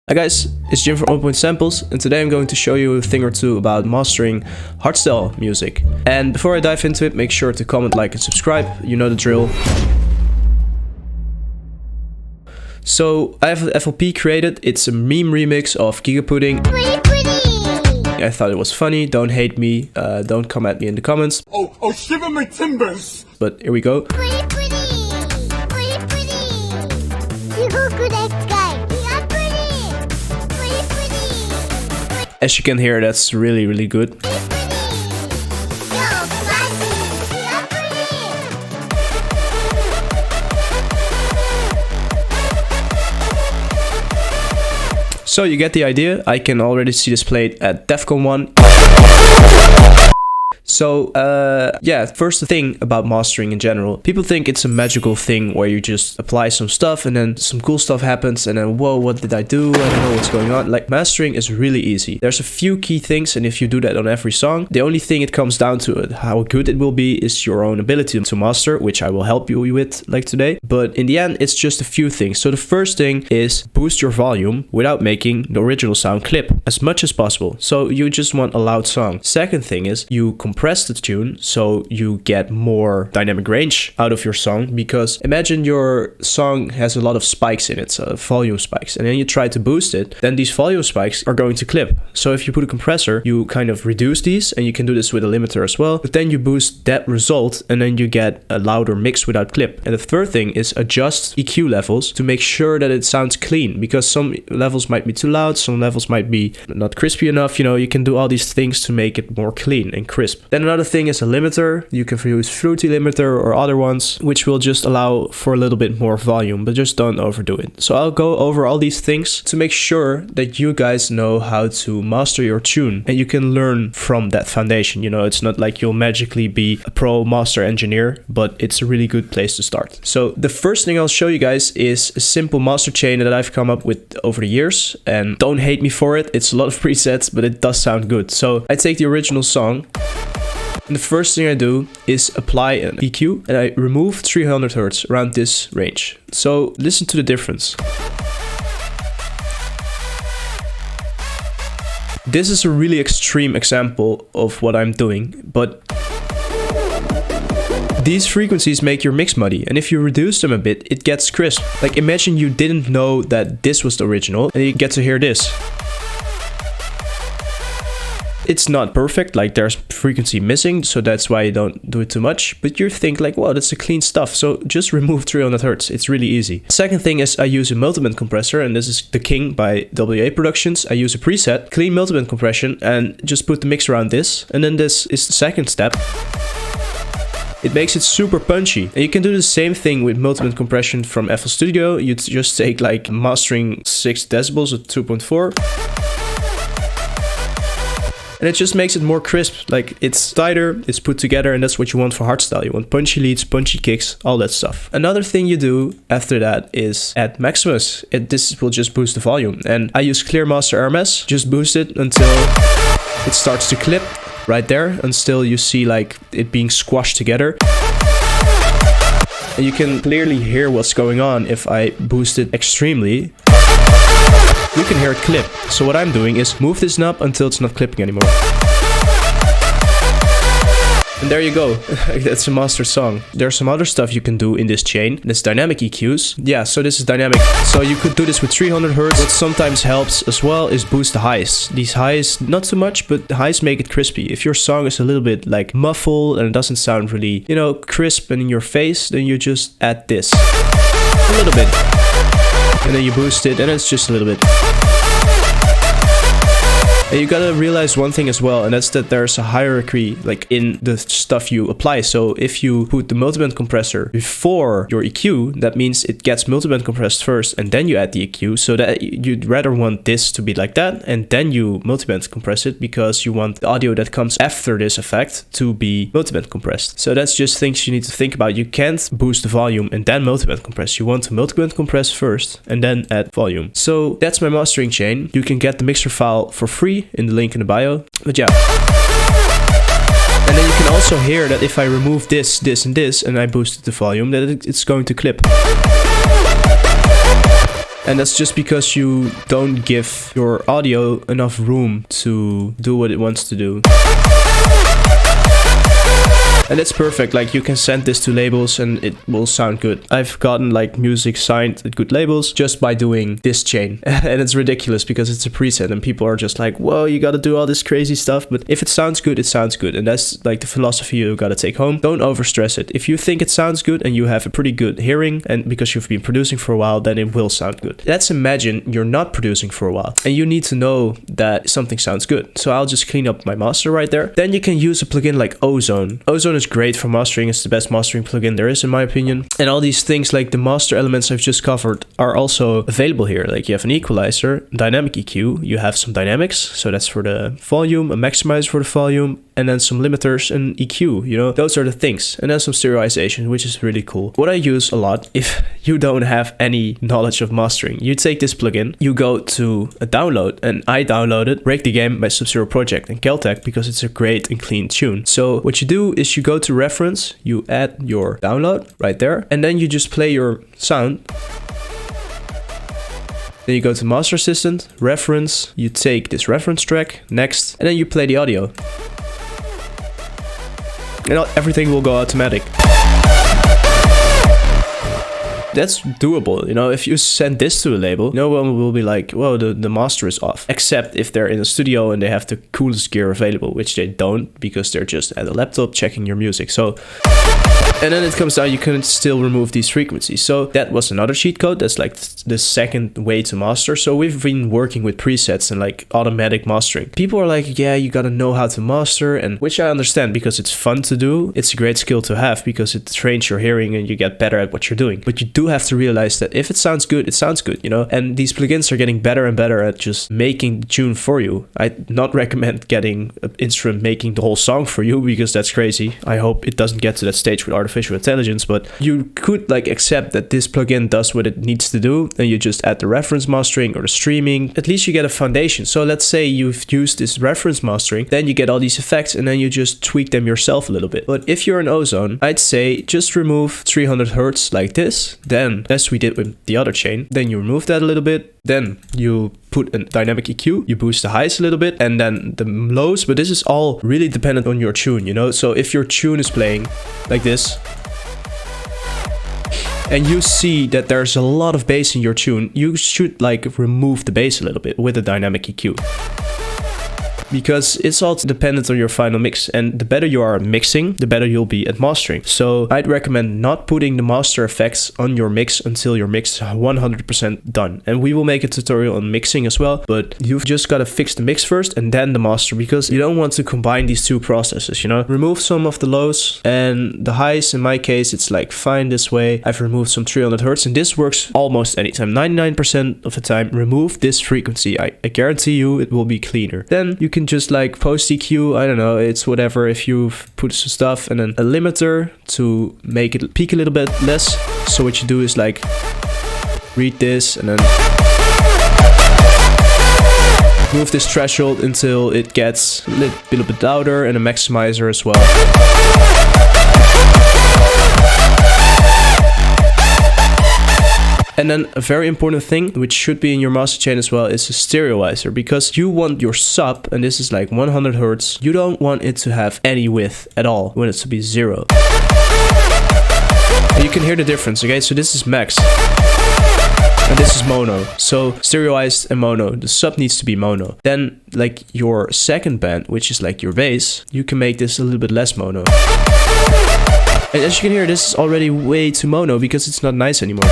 Hi guys, it's Jim from Open Samples, and today I'm going to show you a thing or two about mastering hardstyle music. And before I dive into it, make sure to comment, like, and subscribe. You know the drill. So I have FLP created. It's a meme remix of Giga Pudding. I thought it was funny. Don't hate me. Don't come at me in the comments. Oh, shiver my timbers! But here we go. As you can hear, that's really, really good. So you get the idea. I can already see this played at DEFCON 1. So, yeah, first the thing about mastering in general. People think it's a magical thing where you just apply some stuff and then some cool stuff happens and then, whoa, what did I do? I don't know what's going on. Like, mastering is really easy. There's a few key things, and if you do that on every song, the only thing it comes down to how good it will be is your own ability to master, which I will help you with like today. But in the end, it's just a few things. So the first thing is boost your volume without making the original sound clip as much as possible. So you just want a loud song. Second thing is you compress the tune so you get more dynamic range out of your song, because imagine your song has a lot of spikes in it, so volume spikes, and then you try to boost it, then these volume spikes are going to clip. So if you put a compressor, you kind of reduce these, and you can do this with a limiter as well, but then you boost that result and then you get a louder mix without clip. And the third thing is adjust EQ levels to make sure that it sounds clean, because some levels might be too loud, some levels might be not crispy enough. You know, you can do all these things to make it more clean and crisp. Then another thing is a limiter. You can use Fruity limiter or other ones, which will just allow for a little bit more volume, but just don't overdo it. So I'll go over all these things to make sure that you guys know how to master your tune, and you can learn from that foundation. You know, it's not like you'll magically be a pro master engineer, but it's a really good place to start. So the first thing I'll show you guys is a simple master chain that I've come up with over the years, and don't hate me for it. It's a lot of presets, but it does sound good. So I take the original song, and the first thing I do is apply an EQ, and I remove 300 Hz around this range. So listen to the difference. This is a really extreme example of what I'm doing, but these frequencies make your mix muddy, and if you reduce them a bit, it gets crisp. Like, imagine you didn't know that this was the original, and you get to hear this. It's not perfect, like there's frequency missing, so that's why you don't do it too much, but you think like, wow, that's a clean stuff, so just remove 300 Hz, it's really easy. Second thing is I use a multiband compressor, and this is The King by WA Productions. I use a preset, clean multiband compression, and just put the mix around this, and then this is the second step. It makes it super punchy. And you can do the same thing with multiband compression from FL Studio. You just take like mastering 6 decibels at 2.4. And it just makes it more crisp. Like, it's tighter, it's put together, and that's what you want for hardstyle. You want punchy leads, punchy kicks, all that stuff. Another thing you do after that is add Maximus. This will just boost the volume. And I use Clearmaster RMS. Just boost it until it starts to clip right there, until you see like it being squashed together. And you can clearly hear what's going on if I boost it extremely. You can hear it clip. So what I'm doing is move this knob until it's not clipping anymore. And there you go. That's a master song. There's some other stuff you can do in this chain. This dynamic EQs. Yeah, so this is dynamic. So you could do this with 300 Hz. What sometimes helps as well is boost the highs. These highs, not too much, but the highs make it crispy. If your song is a little bit like muffled and it doesn't sound really, you know, crisp and in your face, then you just add this. A little bit. And then you boost it, and it's just a little bit. And you gotta realize one thing as well, and that's that there's a hierarchy like in the stuff you apply. So if you put the multiband compressor before your EQ, that means it gets multiband compressed first and then you add the EQ. So that you'd rather want this to be like that, and then you multiband compress it, because you want the audio that comes after this effect to be multiband compressed. So that's just things you need to think about. You can't boost the volume and then multiband compress. You want to multiband compress first and then add volume. So that's my mastering chain. You can get the mixer file for free in the link in the bio. But yeah. And then you can also hear that if I remove this, and this, and I boosted the volume, that it's going to clip. And that's just because you don't give your audio enough room to do what it wants to do. And it's perfect, like you can send this to labels and it will sound good. I've gotten like music signed at good labels just by doing this chain. And it's ridiculous because it's a preset and people are just like, whoa, you gotta do all this crazy stuff. But if it sounds good, it sounds good. And that's like the philosophy you gotta take home. Don't overstress it. If you think it sounds good and you have a pretty good hearing and because you've been producing for a while, then it will sound good. Let's imagine you're not producing for a while and you need to know that something sounds good. So I'll just clean up my master right there. Then you can use a plugin like Ozone. Ozone is great for mastering. It's the best mastering plugin there is in my opinion. And all these things like the master elements I've just covered are also available here. Like you have an equalizer, dynamic EQ, you have some dynamics, so that's for the volume, a maximizer for the volume, and then some limiters and EQ, you know, those are the things. And then some stereoization, which is really cool. What I use a lot, if you don't have any knowledge of mastering, you take this plugin, you go to a download, and I downloaded Break the Game by Sub-Zero Project and Keltec because it's a great and clean tune. So what you do is you go to reference, you add your download right there, and then you just play your sound. Then you go to Master Assistant, reference, you take this reference track, next, and then you play the audio. And everything will go automatic. That's doable, you know. If you send this to a label, no one will be like, well, the master is off. Except if they're in a studio and they have the coolest gear available, which they don't because they're just at a laptop checking your music. So, and then it comes down, you can still remove these frequencies. So that was another cheat code. That's like the second way to master. So we've been working with presets and like automatic mastering. People are like, yeah, you gotta know how to master, and which I understand because it's fun to do. It's a great skill to have because it trains your hearing and you get better at what you're doing. But you do have to realize that if it sounds good, it sounds good, you know. And these plugins are getting better and better at just making the tune for you. I'd not recommend getting an instrument making the whole song for you because that's crazy. I hope it doesn't get to that stage with artificial intelligence, but you could like accept that this plugin does what it needs to do and you just add the reference mastering or the streaming. At least you get a foundation. So let's say you've used this reference mastering, then you get all these effects and then you just tweak them yourself a little bit. But if you're in Ozone, I'd say just remove 300 hertz like this, then as we did with the other chain, then you remove that a little bit, then you put a dynamic EQ, you boost the highs a little bit and then the lows, but this is all really dependent on your tune, you know. So if your tune is playing like this and you see that there's a lot of bass in your tune, you should like remove the bass a little bit with a dynamic EQ. Because it's all dependent on your final mix, and the better you are at mixing, the better you'll be at mastering. So I'd recommend not putting the master effects on your mix until your mix is 100% done. And we will make a tutorial on mixing as well, but you've just got to fix the mix first and then the master, because you don't want to combine these two processes, you know. Remove some of the lows and the highs. In my case, it's like fine this way. I've removed some 300 hertz and this works almost anytime. 99% of the time, remove this frequency. I guarantee you it will be cleaner. Then you can just like post EQ, I don't know, it's whatever. If you've put some stuff and then a limiter to make it peak a little bit less. So what you do is like read this and then move this threshold until it gets a little bit louder, and a maximizer as well. And then a very important thing, which should be in your master chain as well, is a stereoizer, because you want your sub, and this is like 100 hertz, you don't want it to have any width at all. You want it to be 0. And you can hear the difference, okay? So this is max. And this is mono. So stereoized and mono. The sub needs to be mono. Then like your second band, which is like your bass, you can make this a little bit less mono. And as you can hear, this is already way too mono because it's not nice anymore.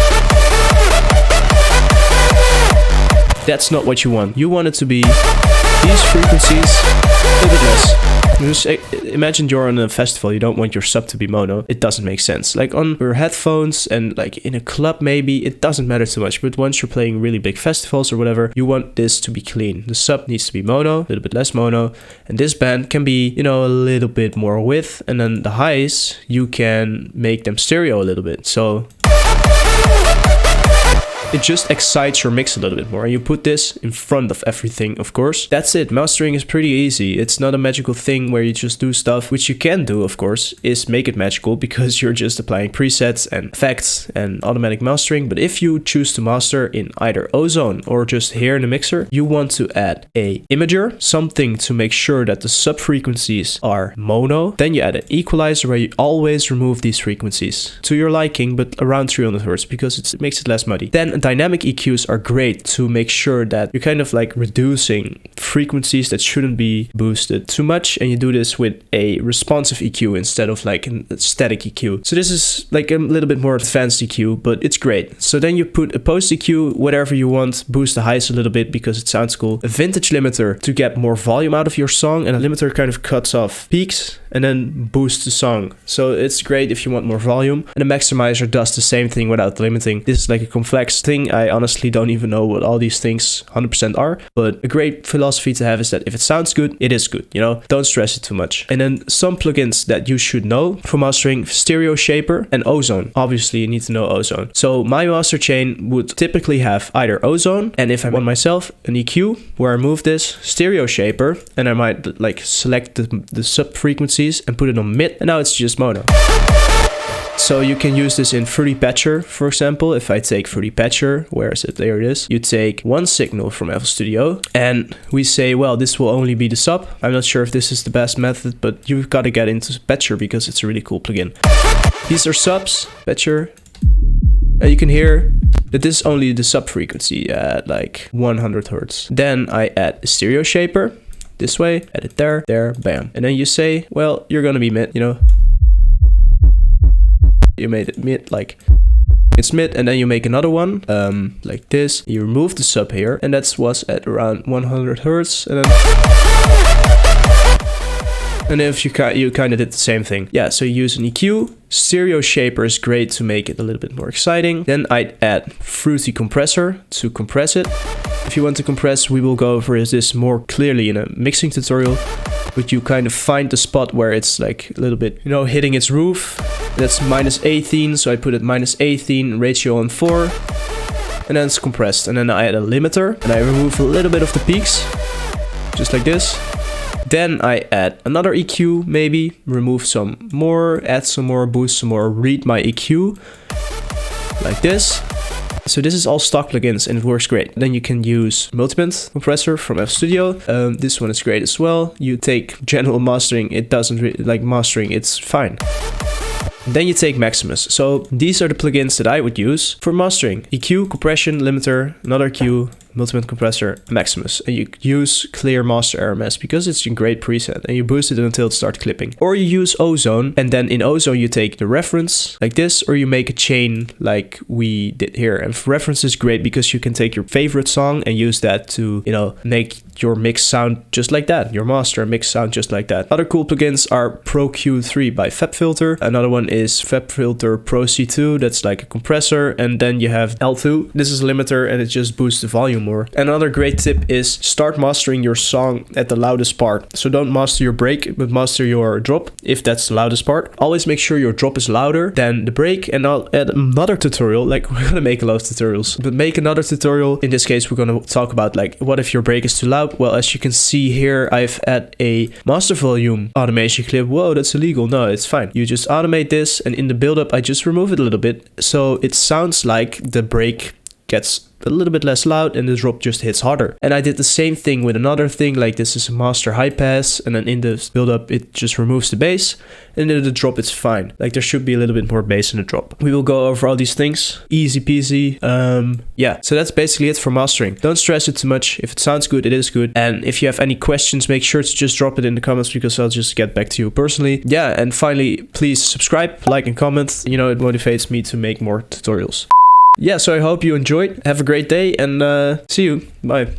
That's not what you want. You want it to be these frequencies a little bit less. Just imagine you're on a festival, you don't want your sub to be mono. It doesn't make sense. Like on your headphones and like in a club maybe, it doesn't matter too much. But once you're playing really big festivals or whatever, you want this to be clean. The sub needs to be mono, a little bit less mono. And this band can be, you know, a little bit more width. And then the highs, you can make them stereo a little bit. So It just excites your mix a little bit more. And you put this in front of everything, of course. That's it. Mastering is pretty easy. It's not a magical thing where you just do stuff, which you can do, of course, is make it magical because you're just applying presets and effects and automatic mastering. But if you choose to master in either Ozone or just here in the mixer, you want to add a imager, something to make sure that the sub frequencies are mono. Then you add an equalizer where you always remove these frequencies to your liking, but around 300 hertz because it makes it less muddy. Then dynamic EQs are great to make sure that you're kind of like reducing frequencies that shouldn't be boosted too much, and you do this with a responsive EQ instead of like a static EQ. So this is like a little bit more advanced EQ, but it's great. So then you put a post EQ, whatever you want, boost the highs a little bit because it sounds cool. A vintage limiter to get more volume out of your song, and a limiter kind of cuts off peaks and then boosts the song. So it's great if you want more volume. And a maximizer does the same thing without limiting. This is like a complex thing. I honestly don't even know what all these things 100% are, but a great philosophy to have is that if it sounds good, it is good, you know, don't stress it too much. And then some plugins that you should know for mastering: Stereo Shaper and Ozone. Obviously you need to know Ozone. So my master chain would typically have either Ozone, and if I want myself an EQ where I move this, Stereo Shaper, and I might like select the sub frequencies and put it on mid, and now it's just mono. So you can use this in Fruity Patcher, for example. If I take Fruity Patcher, where is it? There it is. You take one signal from FL Studio and we say, well, this will only be the sub. I'm not sure if this is the best method, but you've got to get into Patcher because it's a really cool plugin. These are subs, Patcher. And you can hear that this is only the sub frequency at like 100 hertz. Then I add a Stereo Shaper this way, add it there, bam. And then you say, well, you're gonna be mid, you know. You made it mid, like it's mid, and then you make another one like this. You remove the sub here, and that was at around 100 hertz, and if you kind of did the same thing. Yeah, so you use an EQ. Stereo Shaper is great to make it a little bit more exciting. Then I'd add Fruity Compressor to compress it. If you want to compress, we will go over this more clearly in a mixing tutorial. But you kind of find the spot where it's like a little bit, you know, hitting its roof. That's minus 18, so I put it minus 18, ratio on 4. And then it's compressed. And then I add a limiter, and I remove a little bit of the peaks, just like this. Then I add another EQ, maybe, remove some more, add some more, boost some more, read my EQ, like this. So this is all stock plugins and it works great. Then you can use Multiband Compressor from FL Studio. This one is great as well. You take general mastering, it doesn't really like mastering, it's fine. Then you take Maximus. So these are the plugins that I would use for mastering: EQ, compression, limiter, another EQ, Multiband Compressor, Maximus. And you use Clear Master RMS because it's a great preset, and you boost it until it starts clipping. Or you use Ozone, and then in Ozone you take the reference like this, or you make a chain like we did here. And reference is great because you can take your favorite song and use that to, you know, make your mix sound just like that, your master mix sound just like that. Other cool plugins are Pro Q3 by FabFilter. Another one is FabFilter Pro C2, that's like a compressor, and then you have L2. This is a limiter and it just boosts the volume more. Another great tip is start mastering your song at the loudest part. So don't master your break, but master your drop if that's the loudest part. Always make sure your drop is louder than the break, and I'll add another tutorial, like we're gonna make a lot of tutorials, but make another tutorial. In this case, we're gonna talk about like, what if your break is too loud? Well, as you can see here, I've added a master volume automation clip. Whoa, that's illegal. No, it's fine. You just automate this, and in the build-up, I just remove it a little bit. So it sounds like the break gets a little bit less loud and the drop just hits harder. And I did the same thing with another thing, like this is a master high pass, and then in the build-up, it just removes the bass, and in the drop, it's fine. Like there should be a little bit more bass in the drop. We will go over all these things. Easy peasy. Yeah, so that's basically it for mastering. Don't stress it too much. If it sounds good, it is good. And if you have any questions, make sure to just drop it in the comments because I'll just get back to you personally. Yeah, and finally, please subscribe, like, and comment. You know, it motivates me to make more tutorials. Yeah, so I hope you enjoyed. Have a great day and see you. Bye.